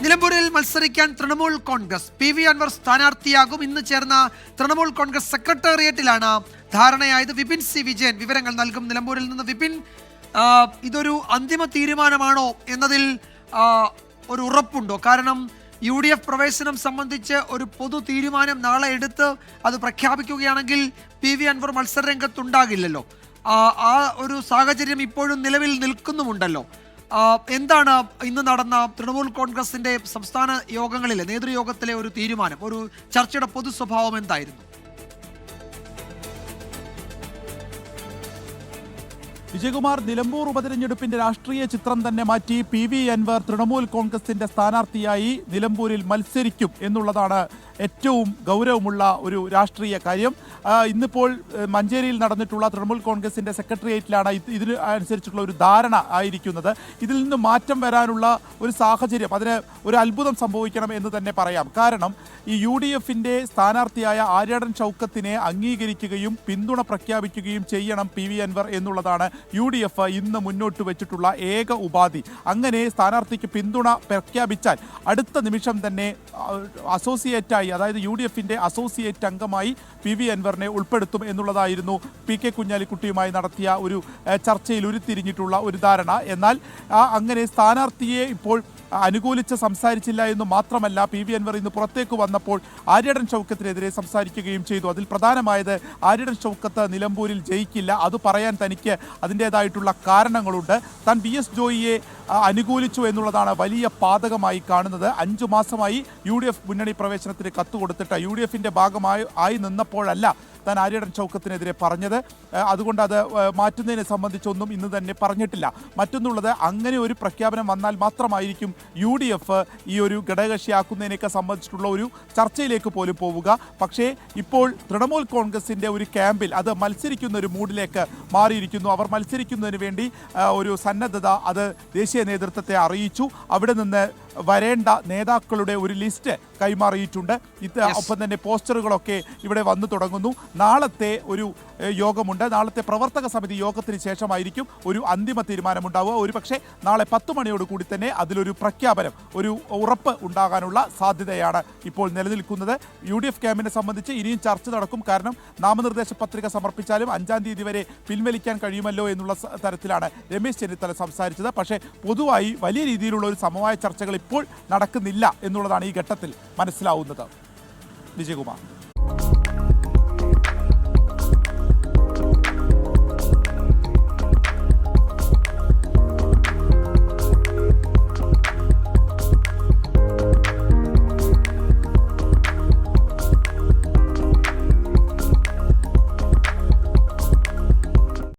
നിലമ്പൂരിൽ മത്സരിക്കാൻ തൃണമൂൽ കോൺഗ്രസ് പി.വി. അൻവർ സ്ഥാനാർത്ഥിയാകും. ഇന്ന് ചേർന്ന തൃണമൂൽ കോൺഗ്രസ് സെക്രട്ടേറിയറ്റിലാണ് ധാരണയായത്. വിപിൻ സി വിജയൻ വിവരങ്ങൾ നൽകും. നിലമ്പൂരിൽ നിന്ന് വിപിൻ, ഇതൊരു അന്തിമ തീരുമാനമാണോ എന്നതിൽ ഒരു ഉറപ്പുണ്ടോ? കാരണം UDF പ്രവേശനം സംബന്ധിച്ച് ഒരു പൊതു തീരുമാനം നാളെ എടുത്ത് അത് പ്രഖ്യാപിക്കുകയാണെങ്കിൽ പി.വി. അൻവർ മത്സരരംഗത്തുണ്ടാകില്ലല്ലോ. ആ ഒരു സാഹചര്യം ഇപ്പോഴും നിലവിൽ നിൽക്കുന്നുമുണ്ടല്ലോ. എന്താണ് ഇന്ന് നടന്ന തൃണമൂൽ കോൺഗ്രസിന്റെ സംസ്ഥാന യോഗങ്ങളിലെ നേതൃയോഗത്തിലെ ഒരു തീരുമാനം, ഒരു ചർച്ചയുടെ പൊതു സ്വഭാവം എന്തായിരുന്നു? വിജയകുമാർ, നിലമ്പൂർ ഉപതെരഞ്ഞെടുപ്പിന്റെ രാഷ്ട്രീയ ചിത്രം തന്നെ മാറ്റി പി.വി. അൻവർ തൃണമൂൽ കോൺഗ്രസിന്റെ സ്ഥാനാർത്ഥിയായി നിലമ്പൂരിൽ മത്സരിക്കും എന്നുള്ളതാണ് ഏറ്റവും ഗൗരവമുള്ള ഒരു രാഷ്ട്രീയ കാര്യം. ഇന്നിപ്പോൾ മഞ്ചേരിയിൽ നടന്നിട്ടുള്ള തൃണമൂൽ കോൺഗ്രസിന്റെ സെക്രട്ടേറിയറ്റിലാണ് ഇതിന് അനുസരിച്ചുള്ള ഒരു ധാരണ ആയിരിക്കുന്നത്. ഇതിൽ നിന്ന് മാറ്റം വരാനുള്ള ഒരു സാഹചര്യം, അതിന് ഒരു അത്ഭുതം സംഭവിക്കണം എന്ന് തന്നെ പറയാം. കാരണം ഈ UDFന്റെ സ്ഥാനാർത്ഥിയായ ആര്യാടൻ ഷൗക്കത്തിനെ അംഗീകരിക്കുകയും പിന്തുണ പ്രഖ്യാപിക്കുകയും ചെയ്യണം പി.വി. അൻവർ എന്നുള്ളതാണ് UDF ഇന്ന് മുന്നോട്ട് വെച്ചിട്ടുള്ള ഏക ഉപാധി. അങ്ങനെ സ്ഥാനാർത്ഥിക്ക് പിന്തുണ പ്രഖ്യാപിച്ചാൽ അടുത്ത നിമിഷം തന്നെ അസോസിയേറ്റായി, അതായത് UDFന്റെ അസോസിയേറ്റ് അംഗമായി പി.വി. അൻവറിനെ ഉൾപ്പെടുത്തും എന്നുള്ളതായിരുന്നു PK കുഞ്ഞാലിക്കുട്ടിയുമായി നടത്തിയ ഒരു ചർച്ചയിൽ ഉരുത്തിരിഞ്ഞിട്ടുള്ള ഒരു ധാരണ. എന്നാൽ അങ്ങനെ സ്ഥാനാർത്ഥിയെ ഇപ്പോൾ അനുകൂലിച്ച് സംസാരിച്ചില്ല എന്ന് മാത്രമല്ല, പി.വി. അൻവർ ഇന്ന് പുറത്തേക്ക് വന്നപ്പോൾ ആര്യാടൻ ഷൗക്കത്തിനെതിരെ സംസാരിക്കുകയും ചെയ്തു. അതിൽ പ്രധാനമായത് ആര്യാടൻ ഷൗക്കത്ത് നിലമ്പൂരിൽ ജയിക്കില്ല, അത് പറയാൻ തനിക്ക് അതിൻ്റേതായിട്ടുള്ള കാരണങ്ങളുണ്ട്. താൻ BS ജോയിയെ അനുകൂലിച്ചു എന്നുള്ളതാണ് വലിയ പാതകമായി കാണുന്നത്. 5 മാസമായി UDF മുന്നണി പ്രവേശനത്തിന് കത്ത് കൊടുത്തിട്ട് UDFന്റെ ഭാഗമായി നിന്നപ്പോഴല്ല താൻ ആര്യാടൻ ഷൗക്കത്തിനെതിരെ പറഞ്ഞത്. അതുകൊണ്ട് അത് മാറ്റുന്നതിനെ സംബന്ധിച്ചൊന്നും ഇന്ന് തന്നെ പറഞ്ഞിട്ടില്ല. മറ്റൊന്നുള്ളത്, അങ്ങനെ ഒരു പ്രഖ്യാപനം വന്നാൽ മാത്രമായിരിക്കും UDF ഈ ഒരു ഘടകകക്ഷിയാക്കുന്നതിനൊക്കെ സംബന്ധിച്ചിട്ടുള്ള ഒരു ചർച്ചയിലേക്ക് പോലും പോവുക. പക്ഷേ ഇപ്പോൾ തൃണമൂൽ കോൺഗ്രസിൻ്റെ ഒരു ക്യാമ്പിൽ അത് മത്സരിക്കുന്ന ഒരു മൂഡിലേക്ക് മാറിയിരിക്കുന്നു. അവർ മത്സരിക്കുന്നതിന് വേണ്ടി ഒരു സന്നദ്ധത അത് ദേശീയ നേതൃത്വത്തെ അറിയിച്ചു. അവിടെ നിന്ന് വരേണ്ട നേതാക്കളുടെ ഒരു ലിസ്റ്റ് കൈമാറിയിട്ടുണ്ട്. ഒപ്പം തന്നെ പോസ്റ്ററുകളൊക്കെ ഇവിടെ വന്നു തുടങ്ങുന്നു. നാളത്തെ ഒരു യോഗമുണ്ട്. നാളത്തെ പ്രവർത്തക സമിതി യോഗത്തിന് ശേഷമായിരിക്കും ഒരു അന്തിമ തീരുമാനമുണ്ടാവുക. ഒരു പക്ഷേ നാളെ 10 മണിയോടുകൂടി തന്നെ അതിലൊരു പ്രഖ്യാപനം, ഒരു ഉറപ്പ് ഉണ്ടാകാനുള്ള സാധ്യതയാണ് ഇപ്പോൾ നിലനിൽക്കുന്നത്. UDF ക്യാമ്പിനെ സംബന്ധിച്ച് ഇനിയും ചർച്ച നടക്കും. കാരണം നാമനിർദ്ദേശ പത്രിക സമർപ്പിച്ചാലും 5-ാം തീയതി വരെ പിൻവലിക്കാൻ കഴിയുമല്ലോ എന്നുള്ള തരത്തിലാണ് രമേശ് ചെന്നിത്തല സംസാരിച്ചത്. പക്ഷേ പൊതുവായി വലിയ രീതിയിലുള്ള ഒരു സമവായ ചർച്ചകൾ ഇപ്പോൾ നടക്കുന്നില്ല എന്നുള്ളതാണ് ഈ ഘട്ടത്തിൽ മനസ്സിലാവുന്നത്. വിജയകുമാർ.